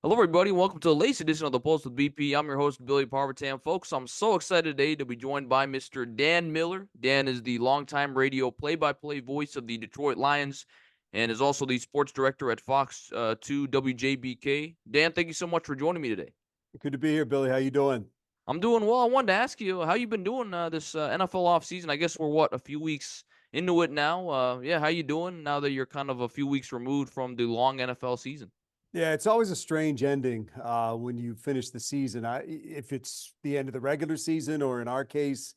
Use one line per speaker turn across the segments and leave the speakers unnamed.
Hello, everybody. Welcome to the latest edition of the Pulse with BP. I'm your host, Billy Parvatam. Folks, I'm so excited today to be joined by Mr. Dan Miller. Dan is the longtime radio play-by-play voice of the Detroit Lions and is also the sports director at Fox 2 WJBK. Dan, thank you so much for joining me today.
Good to be here, Billy. How you doing?
I'm doing well. I wanted to ask you how you been doing this NFL offseason. I guess we're a few weeks into it now. Yeah, how you doing now that you're kind of a few weeks removed from the long NFL season?
Yeah, it's always a strange ending when you finish the season. If it's the end of the regular season, or in our case,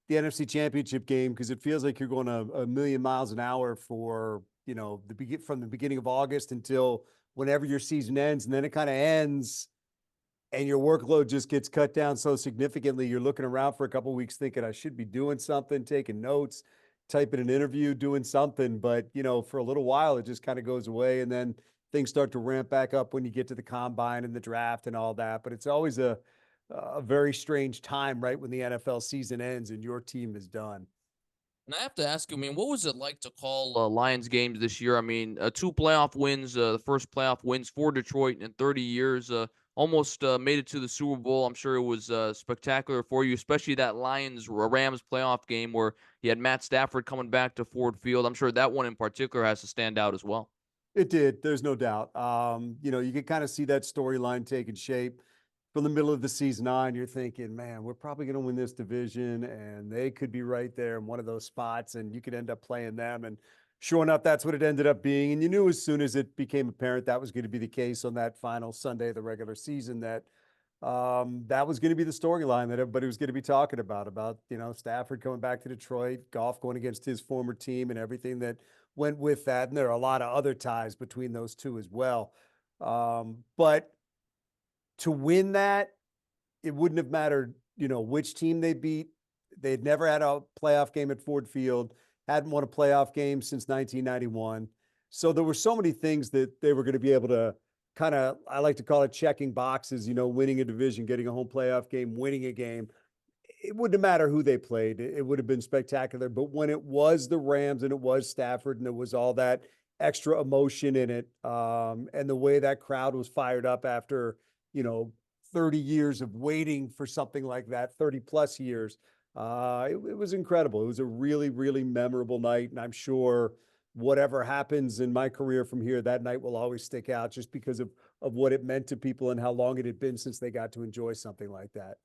the NFC Championship game, because it feels like you're going a million miles an hour for from the beginning of August until whenever your season ends, and then it kind of ends, and your workload just gets cut down so significantly. You're looking around for a couple of weeks, thinking I should be doing something, taking notes, typing an interview, doing something. But for a little while, it just kind of goes away, and then things start to ramp back up when you get to the combine and the draft and all that. But it's always a very strange time, right when the NFL season ends and your team is done.
And I have to ask you, I mean, what was it like to call Lions games this year? I mean, two playoff wins, the first playoff wins for Detroit in 30 years, almost made it to the Super Bowl. I'm sure it was spectacular for you, especially that Lions Rams playoff game where you had Matt Stafford coming back to Ford Field. I'm sure that one in particular has to stand out as well.
It did. There's no doubt. You could kind of see that storyline taking shape from the middle of the season on. You're thinking, man, we're probably going to win this division, and they could be right there in one of those spots, and you could end up playing them. And sure enough, that's what it ended up being. And you knew as soon as it became apparent that was going to be the case on that final Sunday of the regular season that that was going to be the storyline that everybody was going to be talking about Stafford coming back to Detroit, Goff going against his former team, and everything that went with that. And there are a lot of other ties between those two as well. But to win that, it wouldn't have mattered, which team they beat. They'd never had a playoff game at Ford Field, hadn't won a playoff game since 1991. So there were so many things that they were going to be able to kind of, I like to call it checking boxes, winning a division, getting a home playoff game, winning a game. It wouldn't matter who they played. It would have been spectacular. But when it was the Rams and it was Stafford and there was all that extra emotion in it, and the way that crowd was fired up after, you know, 30 years of waiting for something like that, 30 plus years, it was incredible. It was a really, really memorable night. And I'm sure whatever happens in my career from here, that night will always stick out just because of what it meant to people and how long it had been since they got to enjoy something like that.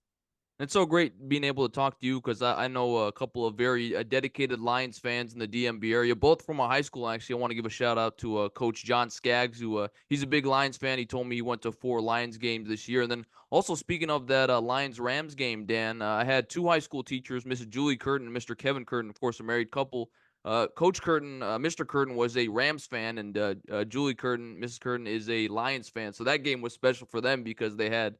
It's so great being able to talk to you because I know a couple of very dedicated Lions fans in the DMV area, both from my high school. Actually, I want to give a shout out to Coach John Skaggs, who he's a big Lions fan. He told me he went to 4 Lions games this year. And then also speaking of that Lions Rams game, Dan, I had two high school teachers, Mrs. Julie Curtin and Mr. Kevin Curtin, of course, a married couple. Coach Curtin, Mr. Curtin was a Rams fan, and Julie Curtin, Mrs. Curtin, is a Lions fan. So that game was special for them because they had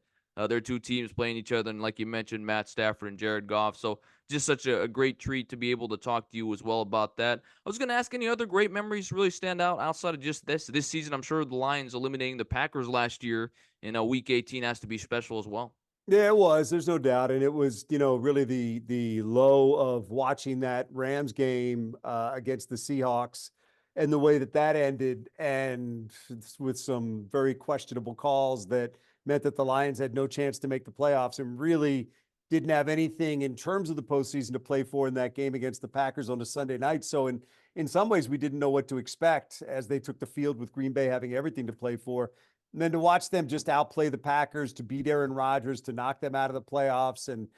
their two teams playing each other, and like you mentioned, Matt Stafford and Jared Goff. So just such a great treat to be able to talk to you as well about that. I was going to ask any other great memories really stand out outside of just this season. I'm sure the Lions eliminating the Packers last year in Week 18 has to be special as well.
Yeah, it was. There's no doubt, and it was, really the low of watching that Rams game against the Seahawks, and the way that that ended, and with some very questionable calls that meant that the Lions had no chance to make the playoffs, and really didn't have anything in terms of the postseason to play for in that game against the Packers on a Sunday night. So in some ways, we didn't know what to expect as they took the field with Green Bay having everything to play for. And then to watch them just outplay the Packers, to beat Aaron Rodgers, to knock them out of the playoffs, and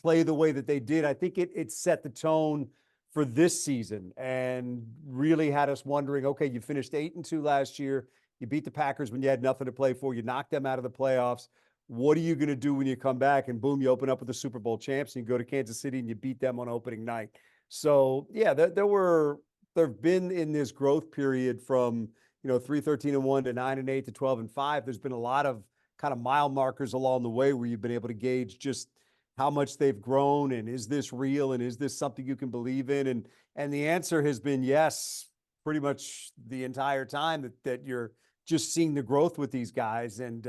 play the way that they did, I think it set the tone for this season and really had us wondering, okay, you finished 8-2 last year. You beat the Packers when you had nothing to play for. You knocked them out of the playoffs. What are you going to do when you come back? And boom, you open up with the Super Bowl champs, and you go to Kansas City and you beat them on opening night. So yeah, there've been in this growth period from 3-13-1 to 9-8 to 12-5. There's been a lot of kind of mile markers along the way where you've been able to gauge just how much they've grown, and is this real, and is this something you can believe in? And the answer has been yes, pretty much the entire time that you're just seeing the growth with these guys. And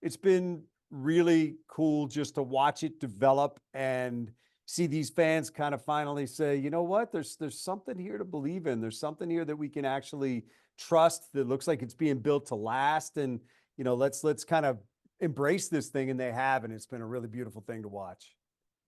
it's been really cool just to watch it develop and see these fans kind of finally say, you know what, there's something here to believe in. There's something here that we can actually trust that looks like it's being built to last. And, let's kind of embrace this thing. And they have, and it's been a really beautiful thing to watch.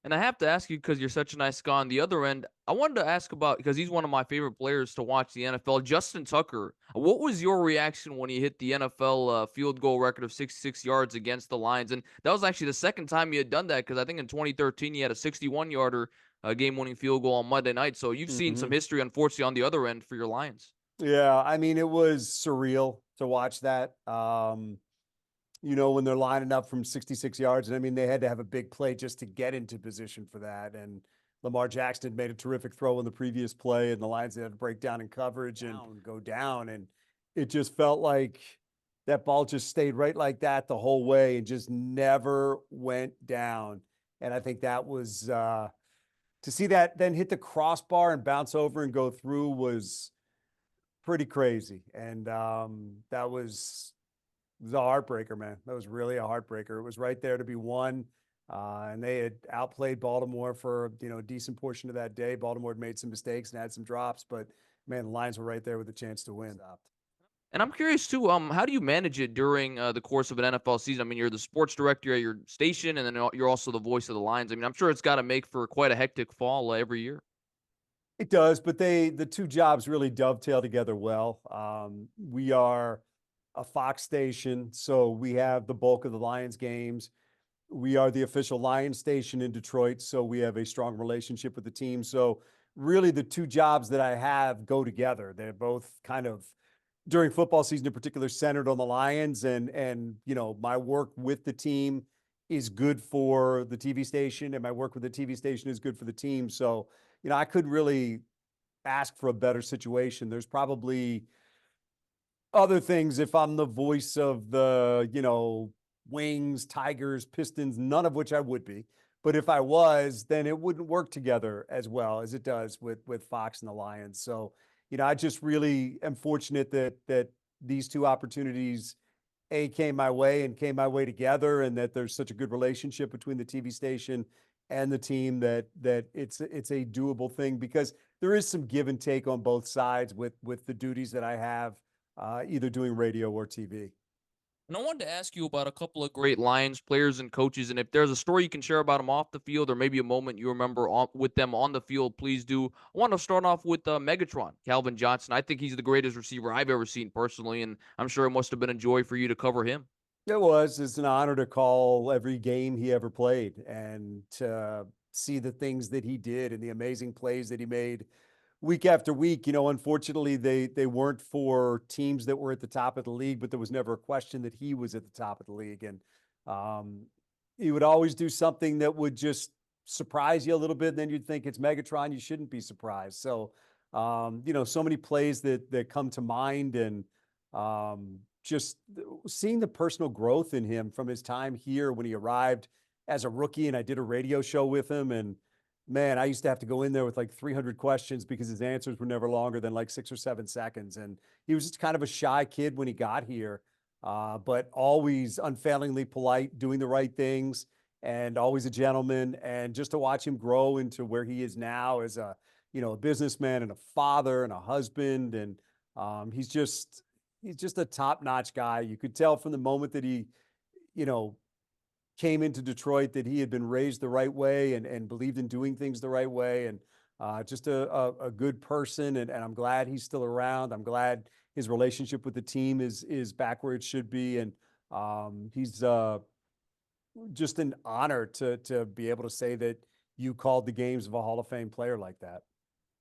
And I have to ask you because you're such a nice guy on the other end. I wanted to ask about because he's one of my favorite players to watch the NFL, Justin Tucker. What was your reaction when he hit the NFL field goal record of 66 yards against the Lions? And that was actually the second time he had done that because I think in 2013 he had a 61 yarder game-winning field goal on Monday night. So you've seen some
Mhm.
history, unfortunately, on the other end for your Lions.
Yeah, I mean, it was surreal to watch that. When they're lining up from 66 yards, and I mean, they had to have a big play just to get into position for that. And Lamar Jackson had made a terrific throw in the previous play, and the Lions had to break down in coverage and go down. And it just felt like that ball just stayed right like that the whole way and just never went down. And I think that was to see that then hit the crossbar and bounce over and go through was pretty crazy. And that was a heartbreaker, man. That was really a heartbreaker. It was right there to be won. And they had outplayed Baltimore for, a decent portion of that day. Baltimore had made some mistakes and had some drops, but man, the Lions were right there with a chance to win.
And I'm curious too, how do you manage it during the course of an NFL season? I mean, you're the sports director at your station, and then you're also the voice of the Lions. I mean, I'm sure it's got to make for quite a hectic fall every year.
It does, but the two jobs really dovetail together well. We are a Fox station, so we have the bulk of the Lions games. We are the official Lions station in Detroit, so we have a strong relationship with the team. So really the two jobs that I have go together. They're both kind of during football season in particular centered on the Lions, and my work with the team is good for the TV station, and my work with the TV station is good for the team. So, I couldn't really ask for a better situation. There's probably other things if I'm the voice of the, Wings, Tigers, Pistons, none of which I would be. But if I was, then it wouldn't work together as well as it does with Fox and the Lions. So, I just really am fortunate that these two opportunities came my way and came my way together, and that there's such a good relationship between the TV station and the team that it's a doable thing, because there is some give and take on both sides with the duties that I have, either doing radio or TV.
And I wanted to ask you about a couple of great Lions players and coaches, and if there's a story you can share about them off the field, or maybe a moment you remember with them on the field, please do. I want to start off with Megatron, Calvin Johnson. I think he's the greatest receiver I've ever seen personally, and I'm sure it must have been a joy for you to cover him.
It was. It's an honor to call every game he ever played and to see the things that he did and the amazing plays that he made week after week. Unfortunately, they weren't for teams that were at the top of the league, but there was never a question that he was at the top of the league. And um, he would always do something that would just surprise you a little bit. And then you'd think it's Megatron. You shouldn't be surprised. So, so many plays that come to mind, and just seeing the personal growth in him from his time here when he arrived as a rookie. And I did a radio show with him, and man, I used to have to go in there with like 300 questions because his answers were never longer than like 6 or 7 seconds. And he was just kind of a shy kid when he got here, but always unfailingly polite, doing the right things, and always a gentleman. And just to watch him grow into where he is now as a businessman and a father and a husband. And he's just a top-notch guy. You could tell from the moment that he, you know, came into Detroit that he had been raised the right way and believed in doing things the right way. And just a good person. And I'm glad he's still around. I'm glad his relationship with the team is back where it should be. And he's just an honor to be able to say that you called the games of a Hall of Fame player like that.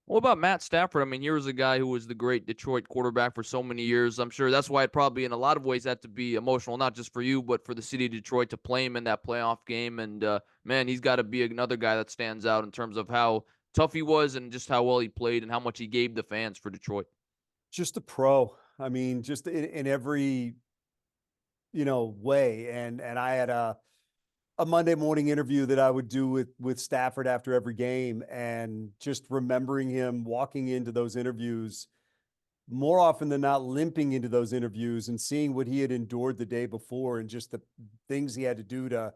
What about Matt Stafford? I mean, here was a guy who was the great Detroit quarterback for so many years. I'm sure that's why it probably, in a lot of ways, had to be emotional, not just for you, but for the city of Detroit to play him in that playoff game. And man, he's got to be another guy that stands out in terms of how tough he was and just how well he played and how much he gave the fans for Detroit.
Just a pro. I mean, just in every way. And I had a Monday morning interview that I would do with Stafford after every game, and just remembering him walking into those interviews more often than not, limping into those interviews, and seeing what he had endured the day before, and just the things he had to do to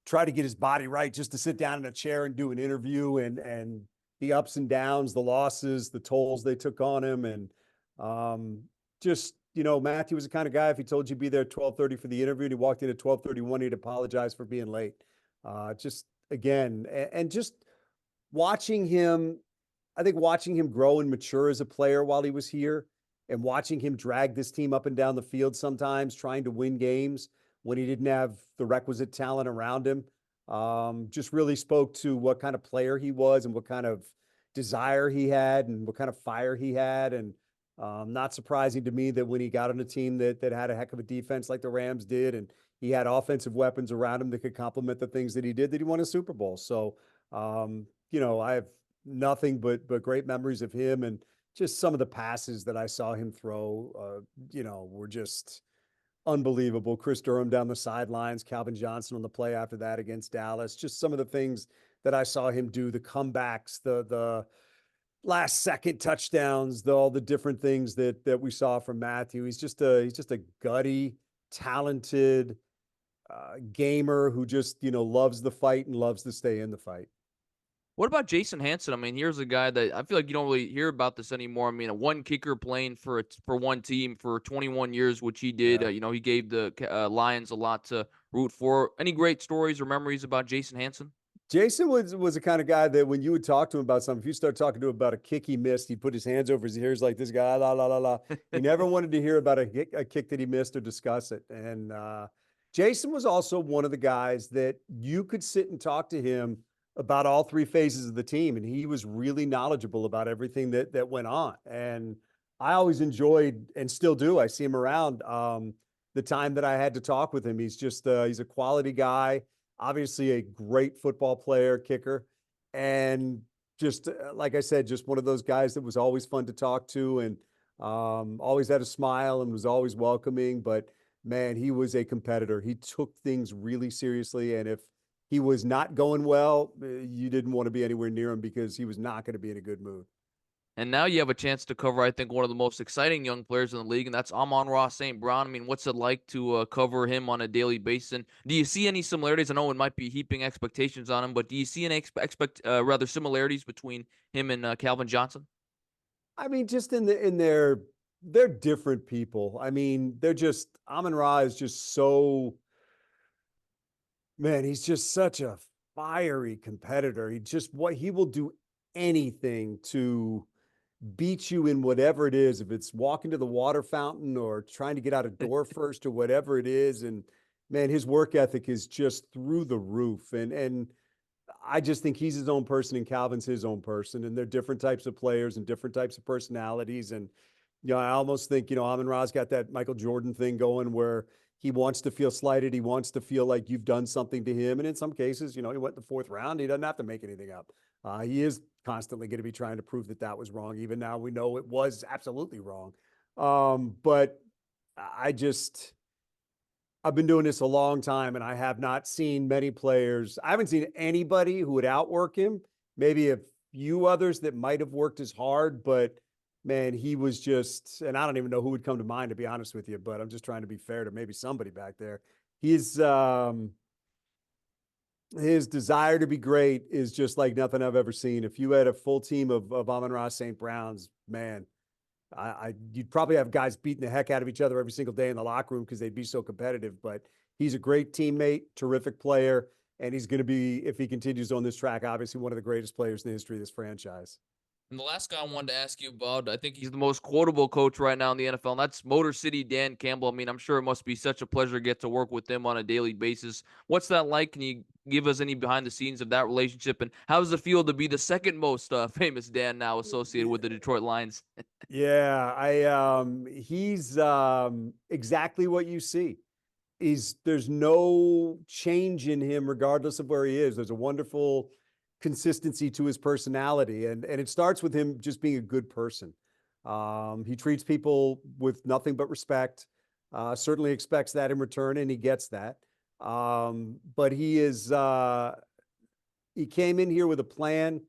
try to get his body right, just to sit down in a chair and do an interview, and the ups and downs, the losses, the tolls they took on him. And just, Matthew was the kind of guy, if he told you be there at 12:30 for the interview and he walked in at 12:31, he'd apologize for being late. Just again, and just watching him, I think watching him grow and mature as a player while he was here and watching him drag this team up and down the field sometimes trying to win games when he didn't have the requisite talent around him, just really spoke to what kind of player he was and what kind of desire he had and what kind of fire he had. And not surprising to me that when he got on a team that had a heck of a defense like the Rams did, and he had offensive weapons around him that could complement the things that he did, that he won a Super Bowl. So, I have nothing but great memories of him, and just some of the passes that I saw him throw, were just unbelievable. Chris Durham down the sidelines, Calvin Johnson on the play after that against Dallas. Just some of the things that I saw him do, the comebacks, the last second touchdowns, all the different things that we saw from Matthew. He's just a gutty, talented gamer who just loves the fight and loves to stay in the fight.
What about Jason Hanson? I mean, here's a guy that I feel like you don't really hear about this anymore. I mean, a one kicker playing for one team for 21 years, which he did.
Yeah.
He gave the Lions a lot to root for. Any great stories or memories about Jason Hanson?
Jason was the kind of guy that when you would talk to him about something, if you start talking to him about a kick he missed, he'd put his hands over his ears like this guy, la la la la. He never wanted to hear about a kick that he missed or discuss it. And Jason was also one of the guys that you could sit and talk to him about all three phases of the team, and he was really knowledgeable about everything that went on. And I always enjoyed, and still do, I see him around, the time that I had to talk with him. He's a quality guy, obviously a great football player, kicker, and just like I said, just one of those guys that was always fun to talk to, and always had a smile and was always welcoming. But man, he was a competitor. He took things really seriously, and if he was not going well, you didn't want to be anywhere near him because he was not going to be in a good mood.
And now you have a chance to cover, I think, one of the most exciting young players in the league, and that's Amon-Ra St. Brown. I mean, what's it like to cover him on a daily basis? And do you see any similarities? I know it might be heaping expectations on him, but do you see any rather similarities between him and Calvin Johnson?
I mean, just in their they're different people. I mean, they're just Amon Ra is just so man, he's just such a fiery competitor. He will do anything to beat you in whatever it is, if it's walking to the water fountain or trying to get out a door first or whatever it is. And man, his work ethic is just through the roof. And I just think he's his own person and Calvin's his own person. And they're different types of players and different types of personalities. And, I almost think, Amon Ra's got that Michael Jordan thing going where he wants to feel slighted. He wants to feel like you've done something to him. And in some cases, he went in the fourth round. He doesn't have to make anything up. He is constantly going to be trying to prove that was wrong. Even now, we know it was absolutely wrong. But I just, I've been doing this a long time, and I have not seen many players. I haven't seen anybody who would outwork him. Maybe a few others that might have worked as hard, but man, he was just, and I don't even know who would come to mind, to be honest with you, but I'm just trying to be fair to maybe somebody back there. He's, his desire to be great is just like nothing I've ever seen. If you had a full team of Amon-Ra St. Browns, man, you'd probably have guys beating the heck out of each other every single day in the locker room because they'd be so competitive. But he's a great teammate, terrific player, and he's going to be, if he continues on this track, obviously one of the greatest players in the history of this franchise.
And the last guy I wanted to ask you about, I think he's the most quotable coach right now in the NFL, and that's Motor City Dan Campbell. I mean, I'm sure it must be such a pleasure to get to work with him on a daily basis. What's that like? Can you give us any behind the scenes of that relationship? And how does it feel to be the second most famous Dan now associated with the Detroit Lions?
Yeah, he's exactly what you see. There's no change in him regardless of where he is. There's a wonderful consistency to his personality, and it starts with him just being a good person. He treats people with nothing but respect. Certainly expects that in return, and he gets that. But he came in here with a plan.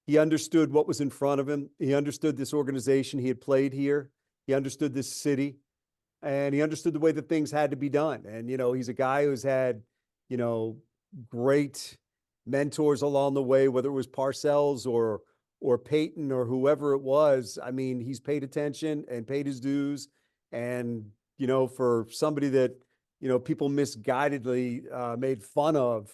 He understood what was in front of him. He understood this organization. He had played here. He understood this city, and he understood the way that things had to be done. And, he's a guy who's had, you know, great mentors along the way, whether it was Parcells or Peyton or whoever it was, I mean, he's paid attention and paid his dues. And, for somebody that, people misguidedly made fun of,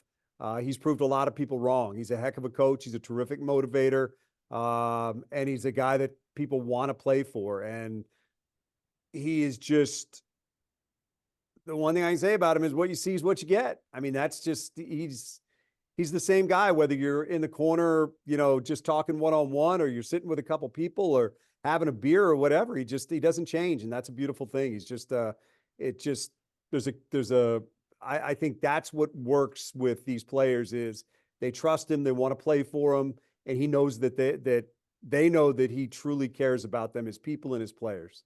he's proved a lot of people wrong. He's a heck of a coach. He's a terrific motivator. And he's a guy that people want to play for. And he is just the one thing I can say about him is what you see is what you get. I mean, that's just he's the same guy, whether you're in the corner, just talking one on one, or you're sitting with a couple people, or having a beer or whatever. He doesn't change, and that's a beautiful thing. He's just it just there's a I think that's what works with these players is they trust him, they want to play for him, and he knows that they know that he truly cares about them as people and as players.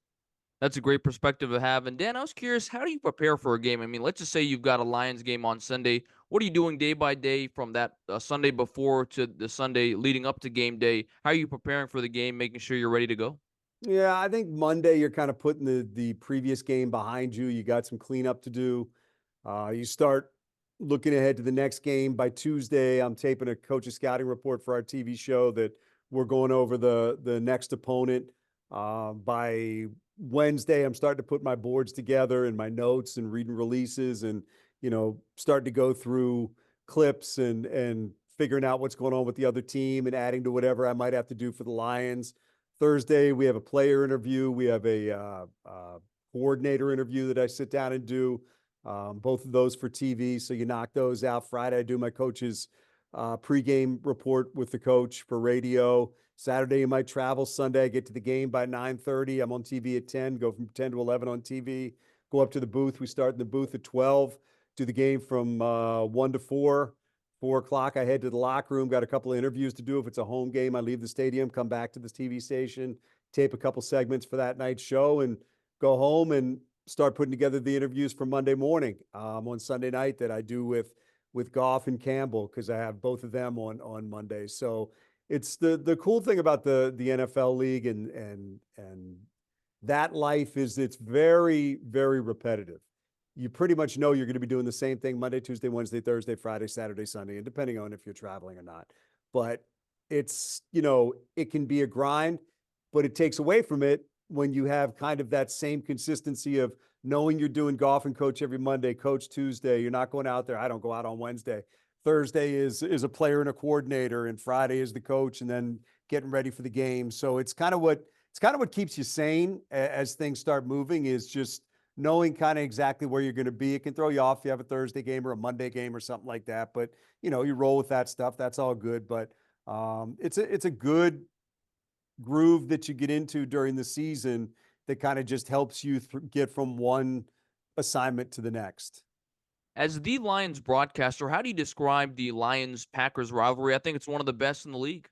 That's a great perspective to have. And Dan, I was curious, how do you prepare for a game? I mean, let's just say you've got a Lions game on Sunday. What are you doing day by day from that Sunday before to the Sunday leading up to game day? How are you preparing for the game, making sure you're ready to go?
Yeah, I think Monday you're kind of putting the previous game behind you. You got some cleanup to do. You start looking ahead to the next game. By Tuesday, I'm taping a coach's scouting report for our TV show that we're going over the next opponent. By Wednesday, I'm starting to put my boards together and my notes and reading releases and starting to go through clips and figuring out what's going on with the other team and adding to whatever I might have to do for the Lions. Thursday, we have a player interview. We have a coordinator interview that I sit down and do. Both of those for TV. So you knock those out. Friday, I do my coach's pregame report with the coach for radio. Saturday, I might travel. Sunday, I get to the game by 9:30. I'm on TV at 10, go from 10 to 11 on TV, go up to the booth. We start in the booth at 12, do the game from 1 to 4. 4 o'clock, I head to the locker room, got a couple of interviews to do. If it's a home game, I leave the stadium, come back to the TV station, tape a couple segments for that night's show, and go home and start putting together the interviews for Monday morning on Sunday night that I do with Goff and Campbell because I have both of them on Monday. So it's the cool thing about the NFL league and that life is it's very, very repetitive. You pretty much know you're going to be doing the same thing Monday, Tuesday, Wednesday, Thursday, Friday, Saturday, Sunday, and depending on if you're traveling or not. But it's, it can be a grind, but it takes away from it when you have kind of that same consistency of knowing you're doing golf and coach every Monday, coach Tuesday. You're not going out there. I don't go out on Wednesday. Thursday is a player and a coordinator, and Friday is the coach, and then getting ready for the game. So it's kind of what keeps you sane as things start moving is just knowing kind of exactly where you're going to be. It can throw you off if you have a Thursday game or a Monday game or something like that. But you roll with that stuff. That's all good. But it's a good groove that you get into during the season that kind of just helps you get from one assignment to the next.
As the Lions broadcaster, how do you describe the Lions Packers rivalry? I think it's one of the best in the league.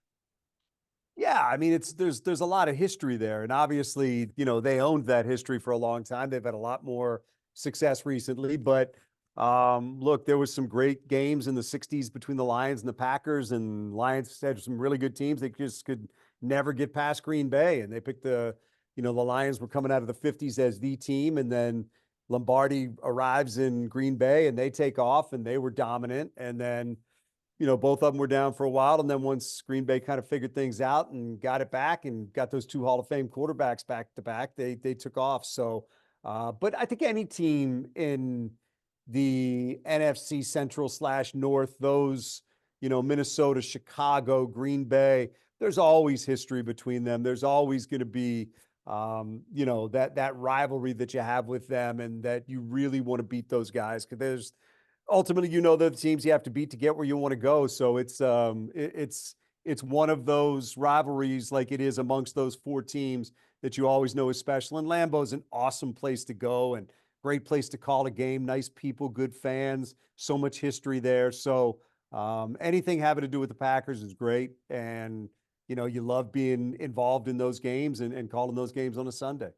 Yeah, I mean, there's a lot of history there, and obviously, they owned that history for a long time. They've had a lot more success recently, but look, there was some great games in the '60s between the Lions and the Packers, and Lions had some really good teams. They just could never get past Green Bay, and they picked the Lions were coming out of the '50s as the team, and then Lombardi arrives in Green Bay, and they take off, and they were dominant, and then both of them were down for a while. And then once Green Bay kind of figured things out and got it back and got those two Hall of Fame quarterbacks back to back, they took off. So, but I think any team in the NFC Central / North, those, Minnesota, Chicago, Green Bay, there's always history between them. There's always going to be, that rivalry that you have with them and that you really want to beat those guys because there's, ultimately, they're the teams you have to beat to get where you want to go. So it's one of those rivalries like it is amongst those four teams that you always know is special. And Lambeau's an awesome place to go and great place to call a game. Nice people, good fans, so much history there. So anything having to do with the Packers is great. And you love being involved in those games and calling those games on a Sunday.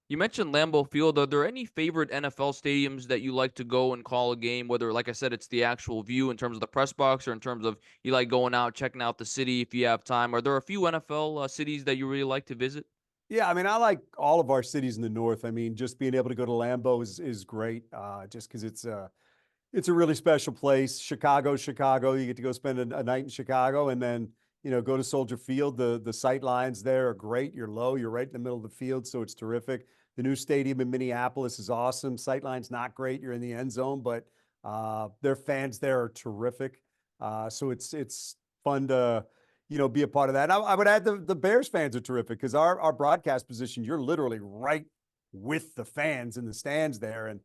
You mentioned Lambeau Field. Are there any favorite NFL stadiums that you like to go and call a game? Whether, like I said, it's the actual view in terms of the press box or in terms of you like going out, checking out the city if you have time. Are there a few NFL cities that you really like to visit?
Yeah, I mean, I like all of our cities in the north. I mean, just being able to go to Lambeau is great, just because it's a really special place. Chicago, you get to go spend a night in Chicago, and then go to Soldier Field. The sight lines there are great. You're low, you're right in the middle of the field, so it's terrific. The new stadium in Minneapolis is awesome. Sight line's not great. You're in the end zone, but their fans there are terrific. So it's fun to be a part of that. And I would add the Bears fans are terrific because our broadcast position, you're literally right with the fans in the stands there, and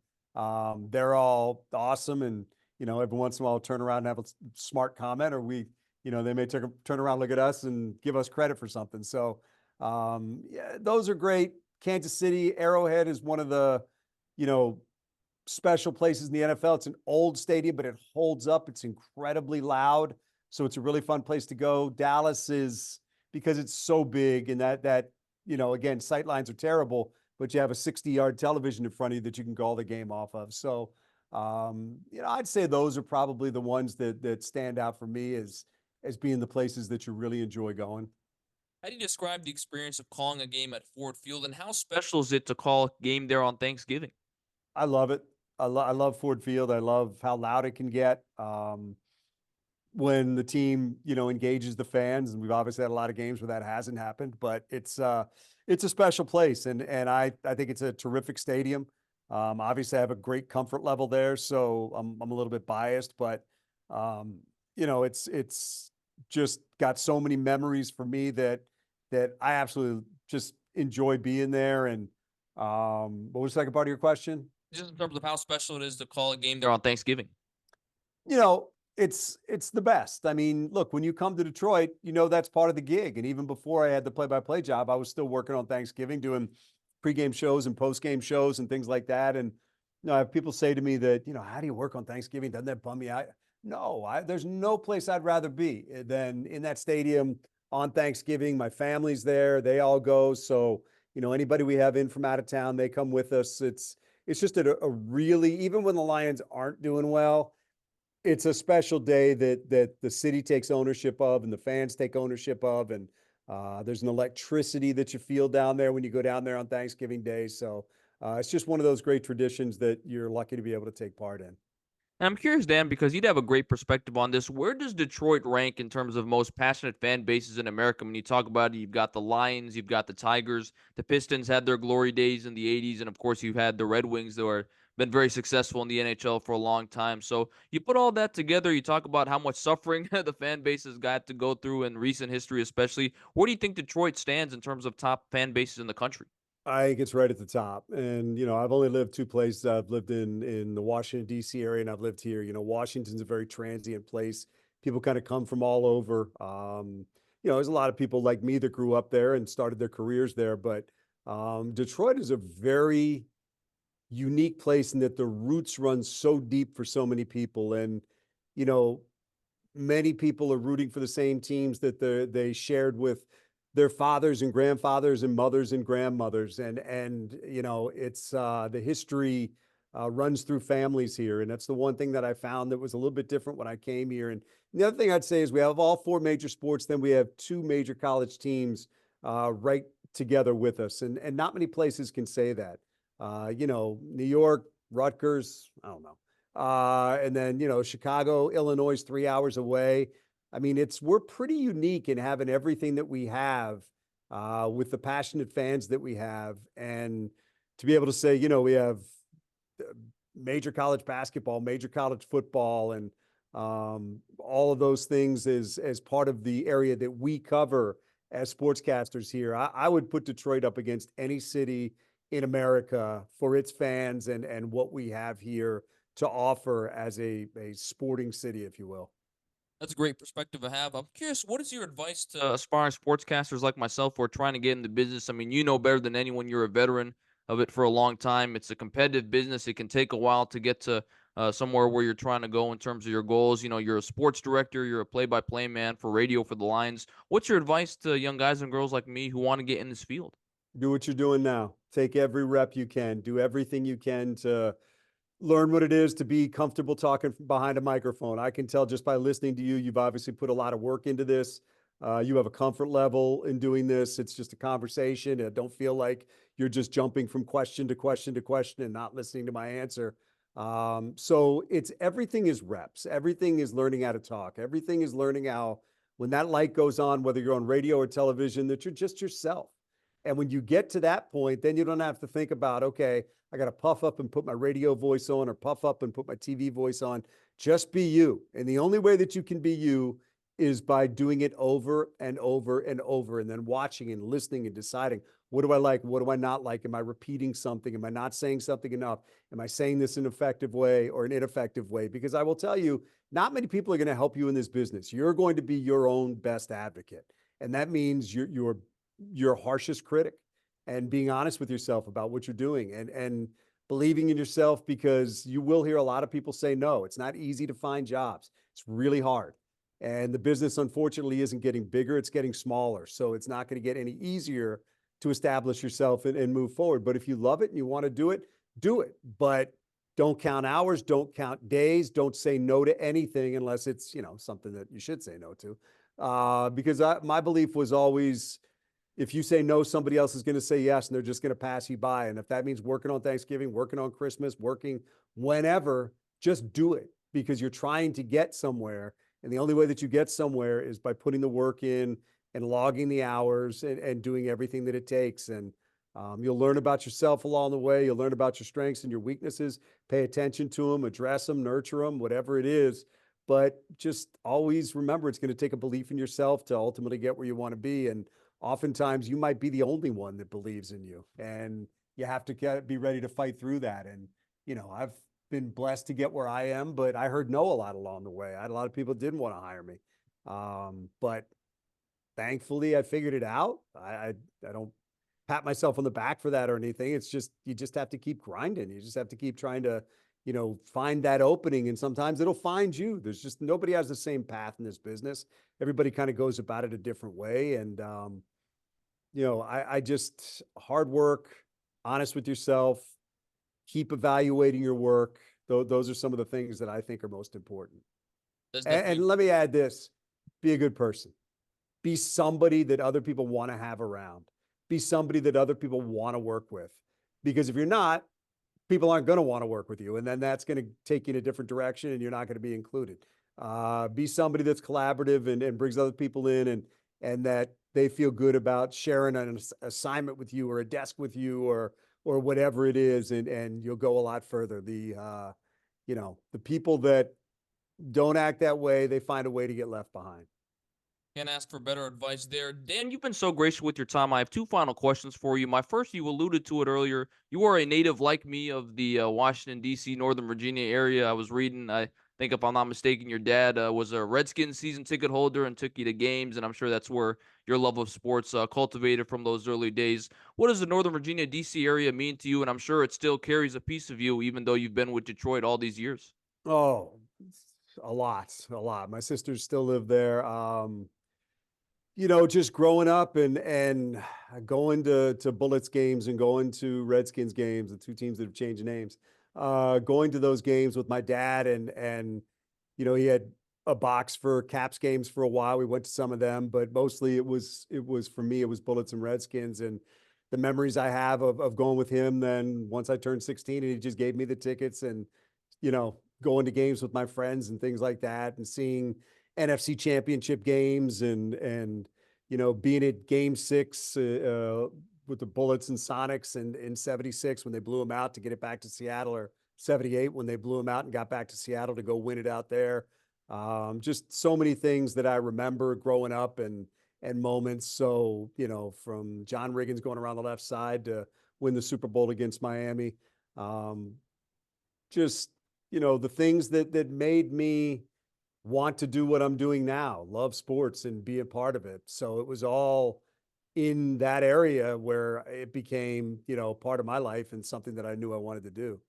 they're all awesome. And every once in a while, I'll turn around and have a smart comment, or they may turn around, look at us, and give us credit for something. So, yeah, those are great. Kansas City, Arrowhead is one of the, you know, special places in the NFL. It's an old stadium, but it holds up. It's incredibly loud. So it's a really fun place to go. Dallas is because it's so big and again, sight lines are terrible, but you have a 60-yard television in front of you that you can call the game off of. So, I'd say those are probably the ones that stand out for me as being the places that you really enjoy going.
How do you describe the experience of calling a game at Ford Field, and how special is it to call a game there on Thanksgiving?
I love it. I love Ford Field. I love how loud it can get. When the team, engages the fans, and we've obviously had a lot of games where that hasn't happened, but it's a special place, and I think it's a terrific stadium. Obviously, I have a great comfort level there, so I'm a little bit biased, but um, it's just got so many memories for me that I absolutely just enjoy being there. And what was the second part of your question?
Just in terms of how special it is to call a game there on Thanksgiving.
you know, it's the best. I mean, look, when you come to Detroit, that's part of the gig. And even before I had the play-by-play job, I was still working on Thanksgiving, doing pregame shows and postgame shows and things like that. And I have people say to me that, how do you work on Thanksgiving? Doesn't that bum me out? No, there's no place I'd rather be than in that stadium on Thanksgiving. My family's there; they all go. So, anybody we have in from out of town, they come with us. It's just a really, even when the Lions aren't doing well, it's a special day that the city takes ownership of and the fans take ownership of. And there's an electricity that you feel down there when you go down there on Thanksgiving Day. So it's just one of those great traditions that you're lucky to be able to take part in.
And I'm curious, Dan, because you'd have a great perspective on this. Where does Detroit rank in terms of most passionate fan bases in America? When you talk about it, you've got the Lions, you've got the Tigers, the Pistons had their glory days in the '80s, and of course, you've had the Red Wings that were been very successful in the NHL for a long time. So you put all that together, you talk about how much suffering the fan base has got to go through in recent history, especially. Where do you think Detroit stands in terms of top fan bases in the country?
I think it's right at the top. And, I've only lived two places. I've lived in the Washington, D.C. area, and I've lived here. Washington's a very transient place. People kind of come from all over. There's a lot of people like me that grew up there and started their careers there. But Detroit is a very unique place in that the roots run so deep for so many people. And, you know, many people are rooting for the same teams that they shared with their fathers and grandfathers and mothers and grandmothers. And it's the history runs through families here. And that's the one thing that I found that was a little bit different when I came here. And the other thing I'd say is we have all four major sports. Then we have two major college teams right together with us. And not many places can say that. New York, Rutgers, I don't know. And then, Chicago, Illinois is 3 hours away. I mean, we're pretty unique in having everything that we have with the passionate fans that we have. And to be able to say, we have major college basketball, major college football, and all of those things as part of the area that we cover as sportscasters here. I would put Detroit up against any city in America for its fans and what we have here to offer as a sporting city, if you will.
That's a great perspective to have. I'm curious, what is your advice to aspiring sportscasters like myself who are trying to get into business? I mean, you know better than anyone. You're a veteran of it for a long time. It's a competitive business. It can take a while to get to somewhere where you're trying to go in terms of your goals. You're a sports director. You're a play-by-play man for radio for the Lions. What's your advice to young guys and girls like me who want to get in this field?
Do what you're doing now. Take every rep you can. Do everything you can to learn what it is to be comfortable talking behind a microphone. I can tell just by listening to you, you've obviously put a lot of work into this. You have a comfort level in doing this. It's just a conversation. And don't feel like you're just jumping from question to question to question and not listening to my answer. So everything is reps. Everything is learning how to talk. Everything is learning how, when that light goes on, whether you're on radio or television, that you're just yourself. And when you get to that point, then you don't have to think about, okay, I got to puff up and put my radio voice on or puff up and put my TV voice on. Just be you. And the only way that you can be you is by doing it over and over and over, and then watching and listening and deciding, what do I like? What do I not like? Am I repeating something? Am I not saying something enough? Am I saying this in an effective way or an ineffective way? Because I will tell you, not many people are going to help you in this business. You're going to be your own best advocate. And that means you're your harshest critic, and being honest with yourself about what you're doing, and believing in yourself, because you will hear a lot of people say no. It's not easy to find jobs. It's really hard. And the business, unfortunately, isn't getting bigger, it's getting smaller. So it's not going to get any easier to establish yourself and move forward. But if you love it and you want to do it, do it. But don't count hours, don't count days, don't say no to anything unless it's, something that you should say no to. Because my belief was always, if you say no, somebody else is going to say yes, and they're just going to pass you by. And if that means working on Thanksgiving, working on Christmas, working whenever, just do it, because you're trying to get somewhere. And the only way that you get somewhere is by putting the work in and logging the hours and doing everything that it takes. And you'll learn about yourself along the way. You'll learn about your strengths and your weaknesses. Pay attention to them, address them, nurture them, whatever it is. But just always remember, it's going to take a belief in yourself to ultimately get where you want to be. And oftentimes you might be the only one that believes in you, and you have to be ready to fight through that. And, I've been blessed to get where I am, but I heard no a lot along the way. I had a lot of people didn't want to hire me. But thankfully I figured it out. I don't pat myself on the back for that or anything. It's just, you just have to keep grinding. You just have to keep trying to, find that opening. And sometimes it'll find you. There's just, nobody has the same path in this business. Everybody kind of goes about it a different way. And, I just, hard work, honest with yourself, keep evaluating your work. Those are some of the things that I think are most important.
That's
And
definitely.
let me add this: be a good person. Be somebody that other people want to have around. Be somebody that other people want to work with. Because if you're not, people aren't going to want to work with you. And then that's going to take you in a different direction, and you're not going to be included. Be somebody that's collaborative and brings other people in, and that they feel good about sharing an assignment with you or a desk with you or whatever it is. And you'll go a lot further. The people that don't act that way, they find a way to get left behind.
Can't ask for better advice there. Dan, you've been so gracious with your time. I have two final questions for you. My first, you alluded to it earlier. You are a native like me of the Washington, D.C., Northern Virginia area. I was reading, I think if I'm not mistaken, your dad was a Redskins season ticket holder and took you to games, and I'm sure that's where your love of sports cultivated from those early days. What does the Northern Virginia, D.C. area mean to you? And I'm sure it still carries a piece of you, even though you've been with Detroit all these years.
Oh, a lot, a lot. My sisters still live there. Just growing up and going to Bullets games and going to Redskins games, the two teams that have changed names, going to those games with my dad, and he had a box for Caps games for a while. We went to some of them, but mostly it was for me, it was Bullets and Redskins. And the memories I have of going with him, then once I turned 16 and he just gave me the tickets, and going to games with my friends and things like that, and seeing NFC championship games, and being at game 6 with the Bullets and Sonics, and in 76 when they blew them out to get it back to Seattle, or 78 when they blew them out and got back to Seattle to go win it out there. Just so many things that I remember growing up, and moments. So, from John Riggins going around the left side to win the Super Bowl against Miami. Um, just, the things that made me want to do what I'm doing now, love sports and be a part of it. So it was all in that area where it became, part of my life and something that I knew I wanted to do.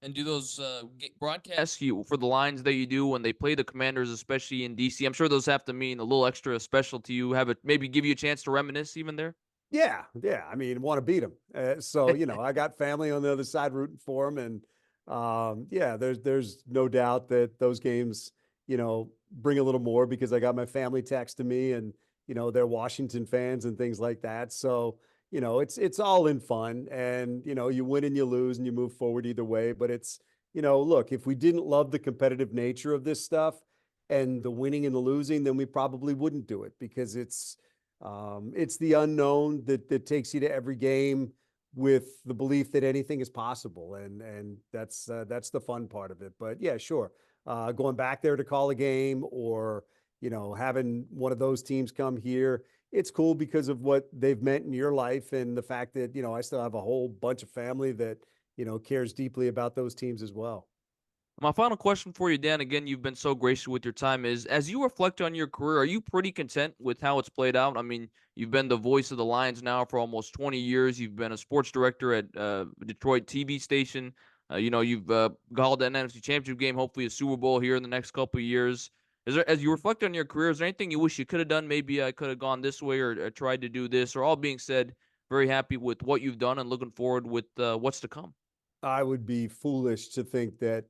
And do those broadcasts you for the lines that you do when they play the Commanders, especially in DC? I'm sure those have to mean a little extra special to you. Have it maybe give you a chance to reminisce even there.
Yeah, yeah. I mean, want to beat them. So I got family on the other side rooting for them, and yeah, there's no doubt that those games, bring a little more, because I got my family texting me, and they're Washington fans and things like that. So it's all in fun, and you win and you lose and you move forward either way. But it's look, if we didn't love the competitive nature of this stuff, and the winning and the losing, then we probably wouldn't do it because it's the unknown that takes you to every game with the belief that anything is possible, and that's the fun part of it. But yeah, sure, going back there to call a game or having one of those teams come here, it's cool because of what they've meant in your life and the fact that I still have a whole bunch of family that cares deeply about those teams as well.
My final question for you, Dan, again, you've been so gracious with your time, is as you reflect on your career, are you pretty content with how it's played out? I mean, you've been the voice of the Lions now for almost 20 years. You've been a sports director at Detroit TV station. You've called an NFC Championship game, hopefully a Super Bowl here in the next couple of years. Is there, as you reflect on your career, is there anything you wish you could have done? Maybe I could have gone this way or tried to do this. Or all being said, very happy with what you've done and looking forward with what's to come.
I would be foolish to think that.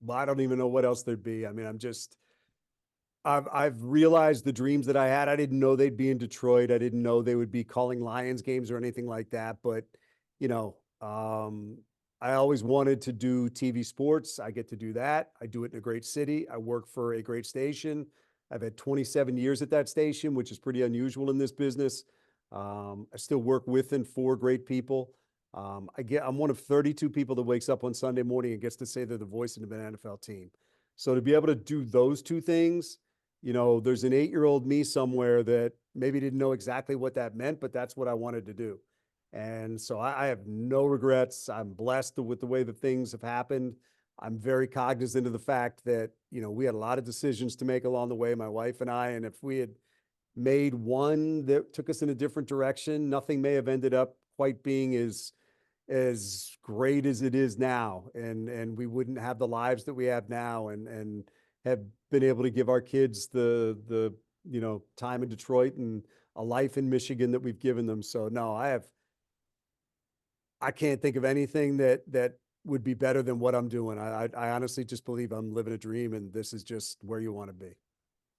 Well, I don't even know what else there'd be. I mean, I've realized the dreams that I had. I didn't know they'd be in Detroit. I didn't know they would be calling Lions games or anything like that. But you know, um, I always wanted to do TV sports. I get to do that. I do it in a great city. I work for a great station. I've had 27 years at that station, which is pretty unusual in this business. I still work with and for great people. I'm one of 32 people that wakes up on Sunday morning and gets to say they're the voice of an NFL team. So to be able to do those two things, there's an 8-year-old me somewhere that maybe didn't know exactly what that meant, but that's what I wanted to do. And so I have no regrets. I'm blessed with the way that things have happened. I'm very cognizant of the fact that, we had a lot of decisions to make along the way, my wife and I. And if we had made one that took us in a different direction, nothing may have ended up quite being as great as it is now, and we wouldn't have the lives that we have now, and have been able to give our kids the time in Detroit and a life in Michigan that we've given them. So no, I can't think of anything that would be better than what I'm doing. I honestly just believe I'm living a dream, and this is just where you want to be.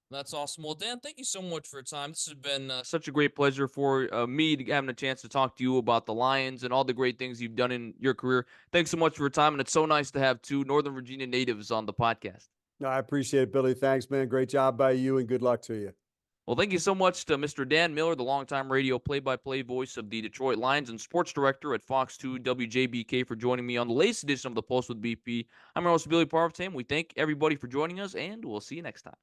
That's awesome. Well, Dan, thank you so much for your time. This has been such a great pleasure for me to having a chance to talk to you about the Lions and all the great things you've done in your career. Thanks so much for your time, and it's so nice to have two Northern Virginia natives on the podcast.
No, I appreciate it, Billy. Thanks, man. Great job by you, and good luck to you.
Well, thank you so much to Mr. Dan Miller, the longtime radio play-by-play voice of the Detroit Lions and sports director at Fox 2 WJBK, for joining me on the latest edition of the Pulse with BP. I'm your host, Billy Parvatam. We thank everybody for joining us, and we'll see you next time.